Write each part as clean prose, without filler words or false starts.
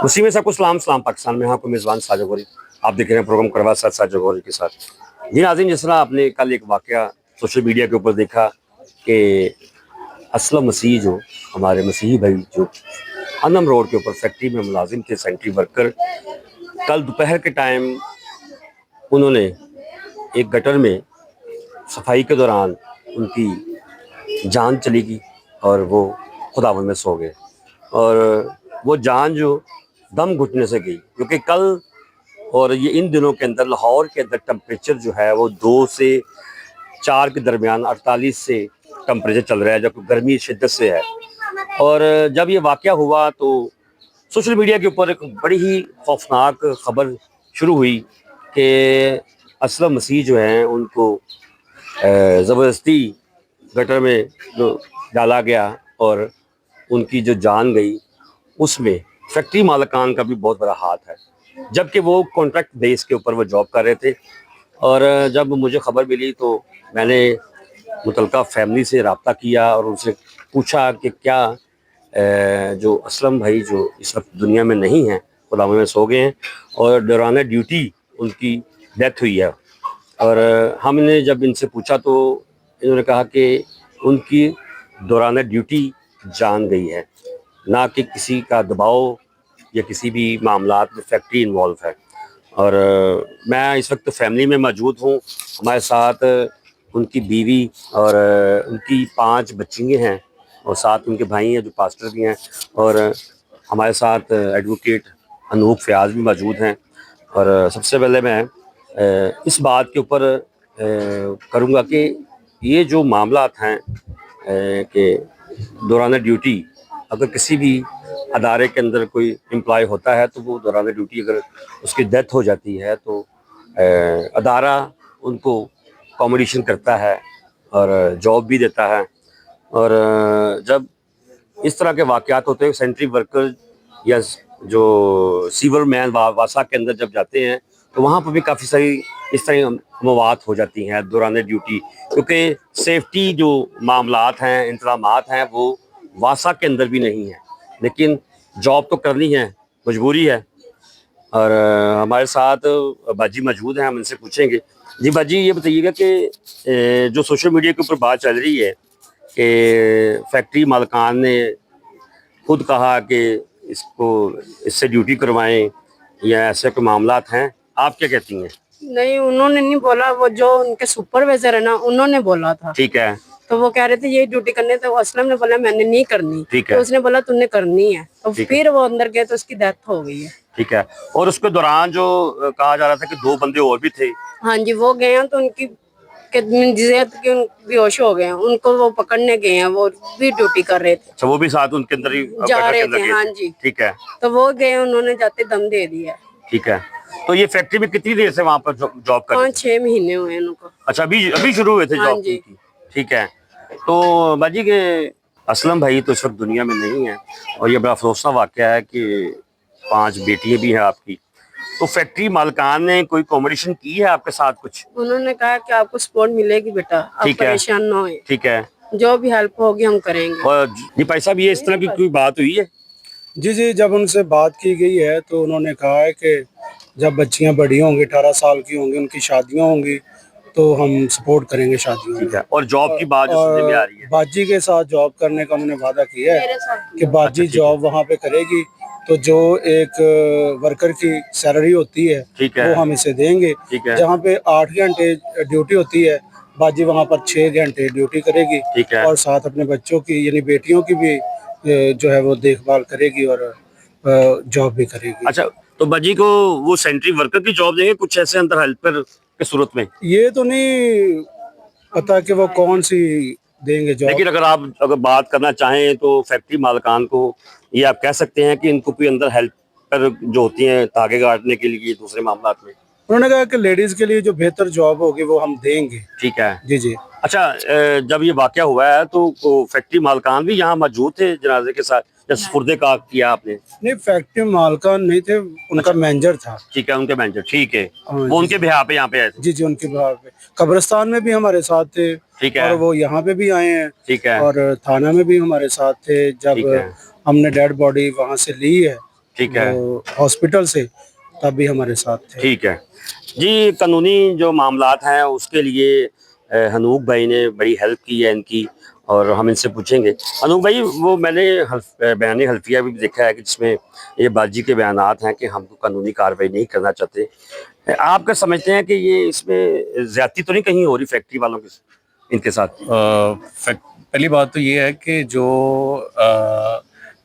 उसी में सबको सलाम सलाम पाकिस्तान में। हाँ को मेज़बान साजिद गौहरी, आप देख रहे हैं प्रोग्राम करवा साथ साजिद गौहरी के साथ। जी नाज़रीन, जिस तरह आपने कल एक वाकया सोशल मीडिया के ऊपर देखा कि असलम मसीह जो हमारे मसीही भाई जो अनम रोड के ऊपर फैक्ट्री में मुलाजिम थे, सेंट्री वर्कर, कल दोपहर के टाइम उन्होंने एक गटर में सफाई के दौरान उनकी जान चली गई और वो खुदावंद में सो गए। और वो जान जो दम घुटने से गई, क्योंकि कल और ये इन दिनों के अंदर लाहौर के अंदर टेम्परेचर जो है वो 2 से 4 के दरमियान 48 से टेम्परेचर चल रहा है, जब गर्मी शिद्दत से है। और जब ये वाक़या हुआ तो सोशल मीडिया के ऊपर एक बड़ी ही खौफनाक खबर शुरू हुई कि असलम मसीह जो हैं उनको ज़बरदस्ती गटर में जो डाला गया और उनकी जो जान गई, उसमें फैक्ट्री मालिकान का भी बहुत बड़ा हाथ है, जबकि वो कॉन्ट्रैक्ट बेस के ऊपर वो जॉब कर रहे थे। और जब मुझे खबर मिली तो मैंने मुतलका फैमिली से रब्ता किया और उनसे पूछा कि क्या जो असलम भाई जो इस वक्त दुनिया में नहीं हैं, खुदावंद में सो गए हैं और दौरान ड्यूटी उनकी डेथ हुई है। और हमने जब इनसे पूछा तो इन्होंने कहा कि उनकी दौरान ड्यूटी जान गई है, ना कि किसी का दबाव या किसी भी मामलात में फैक्ट्री इन्वॉल्व है। और मैं इस वक्त फैमिली में मौजूद हूँ। हमारे साथ उनकी बीवी और उनकी 5 बच्चियाँ हैं और 7 उनके भाई हैं जो पास्टर भी हैं। और हमारे साथ एडवोकेट अनूप फयाज भी मौजूद हैं। और सबसे पहले मैं इस बात के ऊपर करूँगा कि ये जो मामलात हैं कि दौरान ड्यूटी अगर किसी भी अदारे के अंदर कोई एम्प्लॉय होता है तो वो दौरान ड्यूटी अगर उसकी डेथ हो जाती है तो अदारा उनको अकोमोडेशन करता है और जॉब भी देता है। और जब इस तरह के वाक़यात होते हैं, सेंट्री वर्कर या जो सीवर मैन वासा के अंदर जब जाते हैं तो वहाँ पर भी काफ़ी सारी इस तरह मवात हो जाती हैं दौरान ड्यूटी, क्योंकि सेफ्टी जो मामलात हैं, इंतज़ामात हैं, वो वासा के अंदर भी नहीं है, लेकिन जॉब तो करनी है, मजबूरी है। और हमारे साथ बाजी मौजूद हैं, हम इनसे पूछेंगे। जी बाजी, ये बताइएगा कि जो सोशल मीडिया के ऊपर बात चल रही है कि फैक्ट्री मालिकान ने खुद कहा कि इसको इससे ड्यूटी करवाएं या ऐसे कोई मामलात हैं, आप क्या कहती हैं? नहीं, उन्होंने नहीं बोला, वो जो उनके सुपरवाइजर है ना, उन्होंने बोला था। ठीक है। तो वो कह रहे थे ये ड्यूटी करने, तो असलम ने बोला मैंने नहीं करनी। ठीक है। तो उसने बोला तूने करनी है, तो फिर वो अंदर गए तो उसकी डेथ हो गई है। ठीक है। और उसके दौरान जो कहा जा रहा था कि 2 बंदे और भी थे। हाँ जी, वो गए हैं तो उनकी बेहोश हो गए हैं, उनको वो पकड़ने गए हैं, वो भी ड्यूटी कर रहे थे। अच्छा, वो भी साथ उनके अंदर ही जा रहे थे। हाँ जी। ठीक है। तो वो गए, उन्होंने जाते दम दे दिया। ठीक है। तो ये फैक्ट्री में कितनी देर से वहाँ पर जॉब कर रहे थे? 5-6 महीने हुए हैं उनको। अच्छा, अभी शुरू हुए थे हाँ जॉब जी। की? ठीक है। तो बाजी के असलम भाई तो इस वक्त दुनिया में नहीं है और ये बड़ा अफसोसनाक वाक़या है कि 5 बेटियां भी हैं आपकी। तो फैक्ट्री मालिकान ने कोई कॉम्बिनेशन की है आपके साथ कुछ? उन्होंने कहा कि आपको सपोर्ट मिलेगी बेटा, आप परेशान ना होए। ठीक है। जो भी हेल्प होगी हम करेंगे। और जी भाई साहब, ये इस तरह की कोई बात हुई है? जी जी, जब उनसे बात की गई है तो उन्होंने कहा है कि जब बच्चियां बड़ी होंगी, 18 साल की होंगी, उनकी शादियां होंगी तो हम सपोर्ट करेंगे शादियों में। और जॉब की बात जो सुनने में आ रही है, बाजी के साथ जॉब करने का उन्होंने वादा किया है कि बाजी जॉब वहाँ पे करेगी तो जो एक वर्कर की सैलरी होती है वो हम इसे देंगे। जहाँ पे 8 घंटे ड्यूटी होती है, बाजी वहाँ पर 6 घंटे ड्यूटी करेगी और साथ अपने बच्चों की यानी बेटियों की भी जो है वो देखभाल करेगी और जॉब भी करेगी। अच्छा, तो बाजी को वो सेंट्री वर्कर की जॉब देंगे कुछ ऐसे अंदर हेल्पर के सूरत में? ये तो नहीं पता कि वो कौन सी देंगे जॉब, लेकिन अगर बात करना चाहें तो फैक्ट्री मालिकान को ये आप कह सकते हैं कि इनको कोई अंदर हेल्पर जो होती हैं धागे काटने के लिए दूसरे मामलात में। उन्होंने कहा कि लेडीज के लिए जो बेहतर जॉब होगी वो हम देंगे। ठीक है। जी जी। अच्छा, जब ये वाकया हुआ है तो फैक्ट्री मालिकान भी यहाँ मौजूद थे जनाजे के साथ, जब सुपुर्दे का किया आपने? नहीं, फैक्ट्री मालिकान नहीं थे, उनका मैनेजर था। ठीक है, उनके मैनेजर। ठीक है। वो उनके बिहार पे यहाँ पे आए थे? जी जी, उनके बिहार पे कब्रिस्तान में भी हमारे साथ थे। ठीक है। और वो यहाँ पे भी आए हैं। ठीक है। और थाना में भी हमारे साथ थे जब हमने डेड बॉडी वहाँ से ली है। ठीक है। हॉस्पिटल से, तब भी हमारे साथ थे। ठीक है जी। कानूनी जो मामलात हैं उसके लिए हनूक भाई ने बड़ी हेल्प की है इनकी, और हम इनसे पूछेंगे। हनूक भाई, वो मैंने बयान हल्फिया भी देखा है कि जिसमें ये बाजी के बयानात हैं कि हम तो कानूनी कार्रवाई नहीं करना चाहते। आप क्या समझते हैं कि ये इसमें ज्यादती तो नहीं कहीं हो रही फैक्ट्री वालों के इनके साथ? पहली बात तो ये है कि जो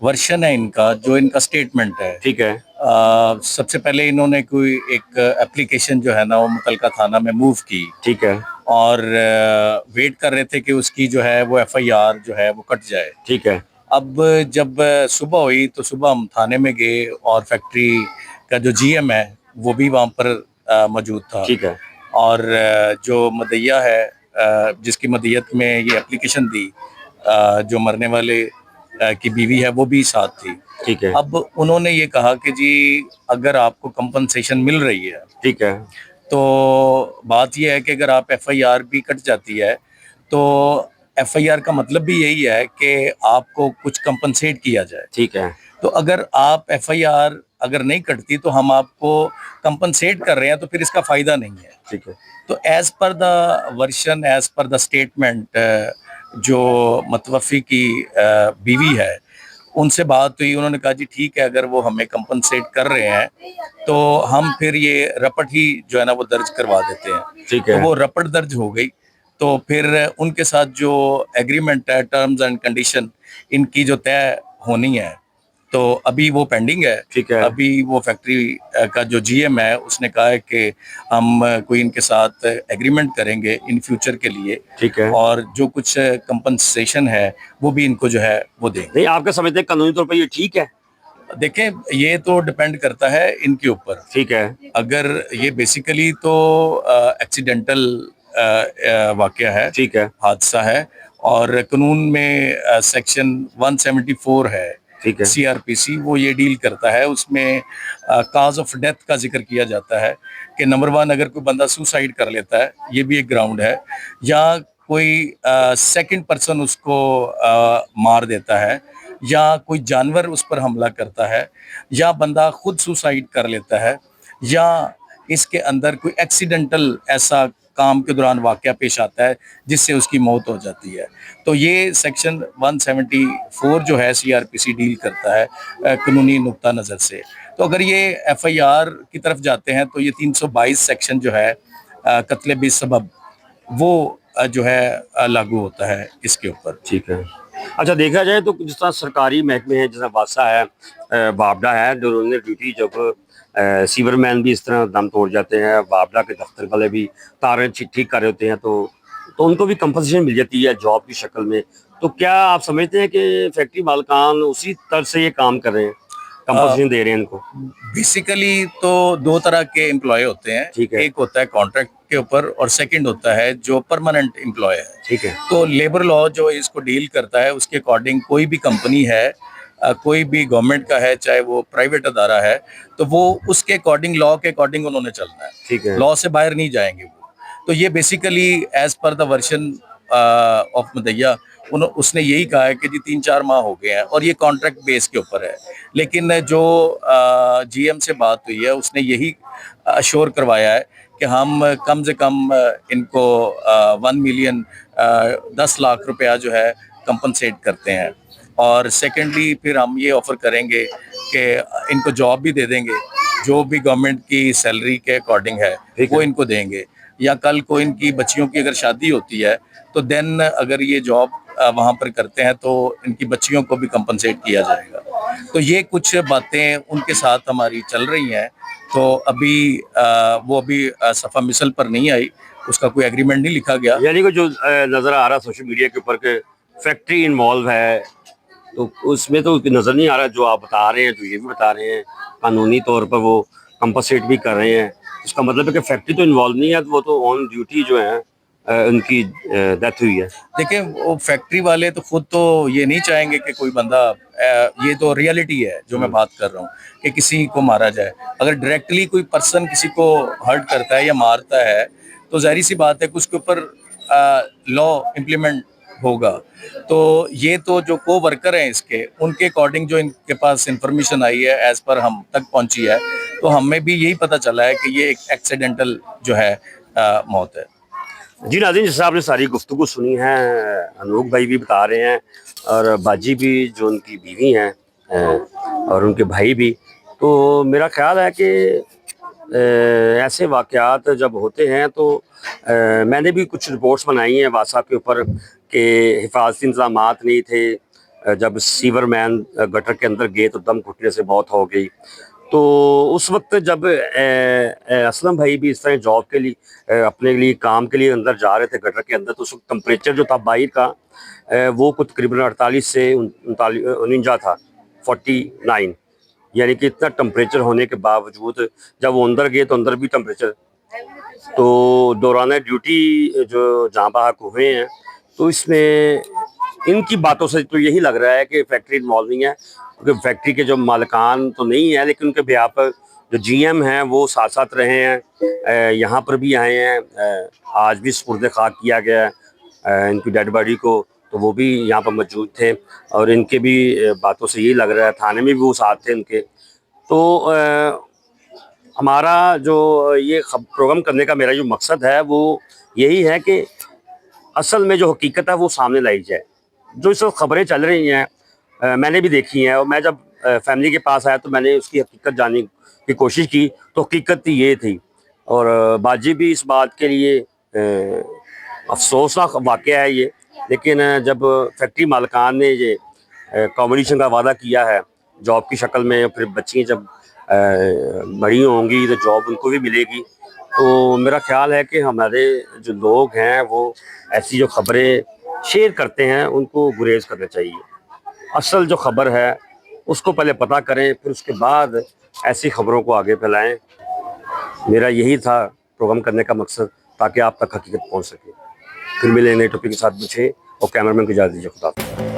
वर्शन है इनका, जो इनका स्टेटमेंट है, ठीक है। सबसे पहले इन्होंने कोई एक एप्लीकेशन जो है ना वो मुतलका थाना में मूव की, ठीक है। और वेट कर रहे थे कि उसकी जो है वो एफआईआर जो है वो कट जाए। ठीक है। अब जब सुबह हुई तो सुबह हम थाने में गए और फैक्ट्री का जो जीएम है वो भी वहाँ पर मौजूद था। ठीक है। और जो मदैया है, जिसकी मदैयत में ये एप्लीकेशन दी, जो मरने वाले की बीवी है वो भी साथ थी। ठीक है। अब उन्होंने ये कहा कि जी अगर आपको कंपनसेशन मिल रही है, ठीक है, तो बात यह है कि अगर आप एफआईआर भी कट जाती है तो एफआईआर का मतलब भी यही है कि आपको कुछ कंपनसेट किया जाए। ठीक है। तो अगर आप एफआईआर अगर नहीं कटती तो हम आपको कंपनसेट कर रहे हैं, तो फिर इसका फायदा नहीं है। ठीक है। तो as per the version, as per the statement, जो मतवफ़ी की बीवी है उनसे बात हुई, उन्होंने कहा जी ठीक है, अगर वो हमें कंपनसेट कर रहे हैं तो हम फिर ये रपट ही जो है ना वो दर्ज करवा देते हैं। ठीक है। तो वो रपट दर्ज हो गई, तो फिर उनके साथ जो एग्रीमेंट है, टर्म्स एंड कंडीशन इनकी जो तय होनी है, तो अभी वो पेंडिंग है। ठीक है। अभी वो फैक्ट्री का जो जीएम है उसने कहा है कि हम कोई इनके साथ एग्रीमेंट करेंगे इन फ्यूचर के लिए। ठीक है। और जो कुछ कंपनसेशन है वो भी इनको जो है वो देंगे। नहीं, आपका समझते हैं कानूनी तौर पर ये ठीक है? देखें, ये तो डिपेंड करता है इनके ऊपर। ठीक है। अगर ये बेसिकली तो एक्सीडेंटल वाकया है, ठीक है। हादसा है, और कानून में सेक्शन 174 है, ठीक है। सीआरपीसी, वो ये डील करता है। उसमें काज ऑफ डेथ का जिक्र किया जाता है कि नंबर 1, अगर कोई बंदा सुसाइड कर लेता है, ये भी एक ग्राउंड है, या कोई सेकंड पर्सन उसको मार देता है, या कोई जानवर उस पर हमला करता है, या बंदा खुद सुसाइड कर लेता है, या इसके अंदर कोई एक्सीडेंटल ऐसा काम के दौरान वाकया पेश आता है जिससे उसकी मौत हो जाती है। तो ये सेक्शन 174 जो है सीआरपीसी डील करता है कानूनी नुक्ता नज़र से। तो अगर ये एफआईआर की तरफ जाते हैं तो ये 322 सेक्शन जो है कत्ले बेसबब, वो जो है लागू होता है इसके ऊपर। ठीक है। अच्छा, देखा जाए तो जिस तरह सरकारी महकमे हैं, जैसा वासा है, बाबडा है, जो उन्होंने ड्यूटी, जब सीवरमैन भी इस तरह दम तोड़ जाते हैं, बाबडा के दफ्तर वाले भी तारें ठीक कर रहे होते हैं, तो उनको भी कंपनसेशन मिल जाती है जॉब की शक्ल में। तो क्या आप समझते हैं कि फैक्ट्री मालकान उसी तरह से ये काम कर रहे हैं, कंपनसेशन दे रहे हैं इनको? बेसिकली तो 2 तरह के एम्प्लॉय होते हैं। ठीक है। एक होता है कॉन्ट्रैक्ट के ऊपर, और सेकंड होता है जो परमानेंट एम्प्लॉय है। ठीक है। तो लेबर लॉ जो इसको डील करता है उसके अकॉर्डिंग कोई भी कंपनी है, कोई भी गवर्नमेंट का है, चाहे वो प्राइवेट अदारा है, तो वो उसके अकॉर्डिंग, लॉ के अकॉर्डिंग उन्होंने चलना है। ठीक है। लॉ से बाहर नहीं जाएंगे वो। तो ये basically as per the version of Madaiya, उसने यही कहा है कि जी 3-4 माह हो गए हैं, और ये कॉन्ट्रैक्ट बेस के ऊपर है। लेकिन जो जीएम से बात हुई है उसने यही अश्योर करवाया है कि हम कम से कम इनको 1 मिलियन 10 लाख रुपया जो है कंपनसेट करते हैं। और सेकेंडली फिर हम ये ऑफर करेंगे कि इनको जॉब भी दे देंगे, जो भी गवर्नमेंट की सैलरी के अकॉर्डिंग है वो इनको देंगे। या कल को इनकी बच्चियों की अगर शादी होती है तो देन अगर ये जॉब वहाँ पर करते हैं तो इनकी बच्चियों को भी कंपनसेट किया जाएगा। तो ये कुछ बातें उनके साथ हमारी चल रही हैं। तो अभी वो अभी सफ़ा मिसल पर नहीं आई, उसका कोई एग्रीमेंट नहीं लिखा गया। यानी कि जो नज़र आ रहा सोशल मीडिया के ऊपर के फैक्ट्री इन्वॉल्व है, तो उसमें तो नज़र नहीं आ रहा जो आप बता रहे हैं, जो ये भी बता रहे हैं कानूनी तौर पर वो कंपनसेट भी कर रहे हैं। इसका मतलब है कि फैक्ट्री तो इन्वॉल्व नहीं है, वो तो ऑन ड्यूटी जो है उनकी डेथ हुई है। देखिए, वो फैक्ट्री वाले तो खुद तो ये नहीं चाहेंगे कि कोई बंदा, ये तो रियलिटी है जो मैं बात कर रहा हूँ, कि किसी को मारा जाए। अगर डायरेक्टली कोई पर्सन किसी को हर्ट करता है या मारता है तो जाहिर सी बात है कि उसके ऊपर लॉ इम्प्लीमेंट होगा। तो ये तो जो को वर्कर हैं इसके, उनके अकॉर्डिंग जो इनके पास इंफॉर्मेशन आई है, एज पर हम तक पहुंची है, तो हमें भी यही पता चला है कि ये एक एक्सीडेंटल जो है मौत है। जी नाज़रीन, जैसे आपने सारी गुफ्तगू सुनी है, अनूप भाई भी बता रहे हैं और बाजी भी जो उनकी बीवी हैं और उनके भाई भी, तो मेरा ख्याल है कि ऐसे वाक़यात जब होते हैं तो मैंने भी कुछ रिपोर्ट्स बनाई हैं व्हाट्सएप के ऊपर कि हिफाजती इंतज़ामात नहीं थे। जब सीवर मैन गटर के अंदर गए तो दम घुटने से मौत हो गई। तो उस वक्त जब असलम भाई भी इस तरह जॉब के लिए अपने लिए काम के लिए अंदर जा रहे थे गटर के अंदर, तो उस वक्त टेम्परेचर जो था बाहर का वो कुछ तकरीबन 48 से 49 था, 49, यानी कि इतना टेम्परेचर होने के बावजूद जब वो अंदर गए तो अंदर भी टेम्परेचर। तो दौरान ड्यूटी जो जहाँ बहक हुए हैं, तो इसमें इनकी बातों से तो यही लग रहा है कि फैक्ट्री इन्वॉल्विंग है, क्योंकि फैक्ट्री के जो मालिकान तो नहीं है लेकिन उनके व्यापक जो जीएम हैं वो साथ साथ रहे हैं, यहाँ पर भी आए हैं, आज भी सुपुर्द खाक किया गया है इनकी डेड बॉडी को, तो वो भी यहाँ पर मौजूद थे और इनके भी बातों से यही लग रहा है, थाने में भी वो साथ थे इनके। तो हमारा जो ये प्रोग्राम करने का मेरा जो मकसद है वो यही है कि असल में जो हकीकत है वो सामने लाई जाए। जो इस वक्त खबरें चल रही हैं मैंने भी देखी हैं, और मैं जब फैमिली के पास आया तो मैंने उसकी हकीकत जानने की कोशिश की, तो हकीकत ये थी। और बाजी भी इस बात के लिए अफसोसनाक वाक़या है ये, लेकिन जब फैक्ट्री मालिकान ने ये कॉम्बिनेशन का वादा किया है जॉब की शक्ल में, फिर बच्ची जब बड़ी होंगी तो जॉब उनको भी मिलेगी, तो मेरा ख्याल है कि हमारे जो लोग हैं वो ऐसी जो खबरें शेयर करते हैं उनको गुरेज करना चाहिए। असल जो खबर है उसको पहले पता करें, फिर उसके बाद ऐसी खबरों को आगे फैलाएं। मेरा यही था प्रोग्राम करने का मकसद, ताकि आप तक हकीकत पहुंच सके। फिर मिलेंगे नए टॉपिक के साथ, मुझे और कैमरामैन को इजाज़त दीजिए। खुदा।